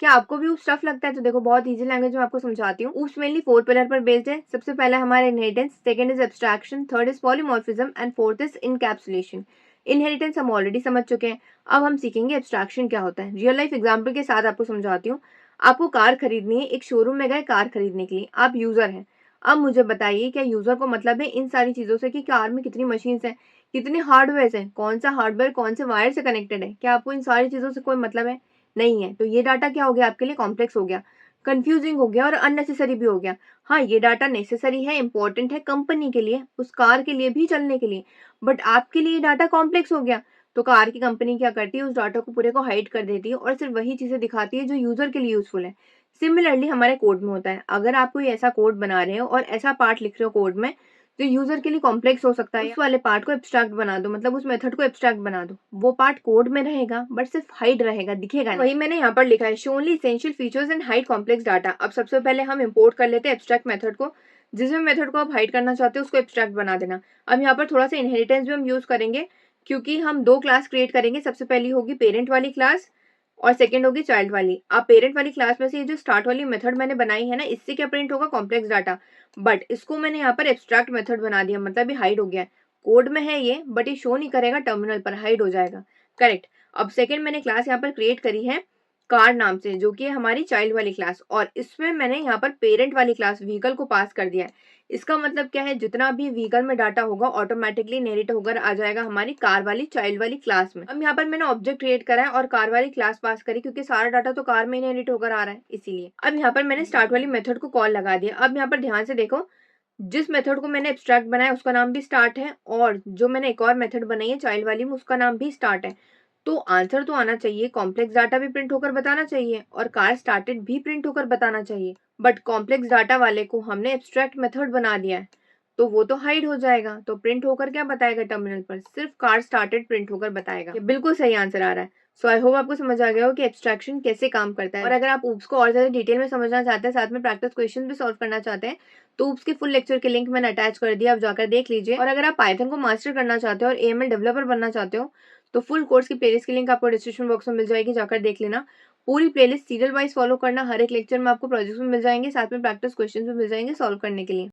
क्या आपको भी ऊप्स टफ लगता है? तो देखो बहुत ईजी लैंग्वेज में आपको समझाती हूँ। ऊप्स मेनली 4 पिलर पर बेस्ड है। सबसे पहला हमारा inheritance, second is abstraction, third is polymorphism and fourth is encapsulation. Inheritance हम ऑलरेडी समझ चुके हैं। अब हम सीखेंगे एब्स्ट्रैक्शन क्या होता है। रियल लाइफ एग्जाम्पल के साथ आपको समझाती हूँ। आपको कार खरीदनी है, एक शोरूम में गए कार खरीदने के लिए, आप यूजर हैं। अब मुझे बताइए क्या यूजर को मतलब है इन सारी चीजों से कि कार में कितनी मशीन्स हैं, कितने हार्डवेयर हैं, कौन सा हार्डवेयर कौन से वायर से कनेक्टेड है, क्या आपको इन सारी चीजों से कोई मतलब है? नहीं है। तो ये डाटा क्या हो गया आपके लिए? कॉम्प्लेक्स हो गया, कंफ्यूजिंग हो गया और अननेसेसरी भी हो गया। हाँ, ये डाटा नेसेसरी है, इंपॉर्टेंट है कंपनी के लिए, उस कार के लिए भी चलने के लिए, बट आपके लिए डाटा कॉम्प्लेक्स हो गया। तो कार की कंपनी क्या करती है, उस डाटा को पूरे को हाइड कर देती है और सिर्फ वही चीजें दिखाती है जो यूजर के लिए यूजफुल है। सिमिलरली हमारे कोड में होता है। अगर आप कोई ऐसा कोड बना रहे हो और ऐसा पार्ट लिख रहे हो कोड में जो यूजर के लिए कॉम्प्लेक्स हो सकता है, उस वाले पार्ट को एब्स्ट्रैक्ट बना दो, मतलब उस मेथड को एब्स्ट्रैक्ट बना दो। वो पार्ट कोड में रहेगा बट सिर्फ हाइड रहेगा, दिखेगा नहीं। वही मैंने यहाँ पर लिखा है, show only essential features and hide complex data. अब सबसे पहले हम इंपोर्ट कर लेते हैं एब्स्ट्रैक्ट मेथड को। जिस भी मेथड को आप हाइड करना चाहते हो उसको एब्स्ट्रैक्ट बना देना। अब यहाँ पर थोड़ा सा इनहेरिटेंस भी हम यूज करेंगे, क्योंकि हम दो क्लास क्रिएट करेंगे। सबसे पहली होगी पेरेंट वाली क्लास और सेकंड होगी चाइल्ड वाली। अब पेरेंट वाली क्लास में से ये जो स्टार्ट वाली मेथड मैंने बनाई है ना, इससे क्या प्रिंट होगा? Complex data. बट इसको मैंने यहाँ पर एब्स्ट्रैक्ट मेथड बना दिया, मतलब ये हाइड हो गया है। कोड में है ये बट ये शो नहीं करेगा, टर्मिनल पर हाइड हो जाएगा। करेक्ट। अब सेकंड मैंने क्लास यहाँ पर क्रिएट करी है कार नाम से, जो कि है हमारी चाइल्ड वाली क्लास, और इसमें मैंने यहाँ पर पेरेंट वाली क्लास व्हीकल को पास कर दिया है। इसका मतलब क्या है, जितना भी व्हीकल में डाटा होगा ऑटोमेटिकली नेरेट होकर आ जाएगा हमारी कार वाली चाइल्ड वाली क्लास में। अब यहाँ पर मैंने ऑब्जेक्ट क्रिएट करा है और कार वाली क्लास पास करी, क्योंकि सारा डाटा तो कार में नेरेट होकर आ रहा है इसीलिए। अब यहाँ पर मैंने स्टार्ट वाली मेथड को कॉल लगा दिया। अब यहाँ पर ध्यान से देखो, जिस मेथड को मैंने एब्स्ट्रैक्ट बनाया उसका नाम भी स्टार्ट है, और जो मैंने एक और मेथड बनाई है चाइल्ड वाली में उसका नाम भी स्टार्ट है। तो आंसर तो आना चाहिए, कॉम्प्लेक्स डाटा भी प्रिंट होकर बताना चाहिए और कार स्टार्टेड भी प्रिंट होकर बताना चाहिए। बट कॉम्प्लेक्स डाटा वाले को हमने एब्स्ट्रैक्ट मेथड बना दिया है, तो वो तो हाइड हो जाएगा। तो प्रिंट होकर क्या बताएगा टर्मिनल पर? सिर्फ कार स्टार्टेड प्रिंट होकर बताएगा। ये बिल्कुल सही आंसर आ रहा है। सो आई होप आपको समझ आ गया हो कि एब्स्ट्रैक्शन कैसे काम करता है। और अगर आप ऊप्स को और ज्यादा डिटेल में समझना चाहते हैं, साथ में प्रैक्टिस क्वेश्चन भी सॉल्व करना चाहते हैं, तो ऊप्स के फुल लेक्चर के लिंक मैंने अटैच कर दिया, आप जाकर देख लीजिए। और अगर आप पाइथन को मास्टर करना चाहते हो और एएमएल डेवलपर बनना चाहते हो, तो फुल कोर्स की प्लेलिस्ट की लिंक आपको डिस्क्रिप्शन बॉक्स में मिल जाएगी, जाकर देख लेना। पूरी प्लेलिस्ट सीरियल वाइज फॉलो करना, हर एक लेक्चर में आपको प्रोजेक्ट्स भी मिल जाएंगे, साथ में प्रैक्टिस क्वेश्चन भी मिल जाएंगे सॉल्व करने के लिए।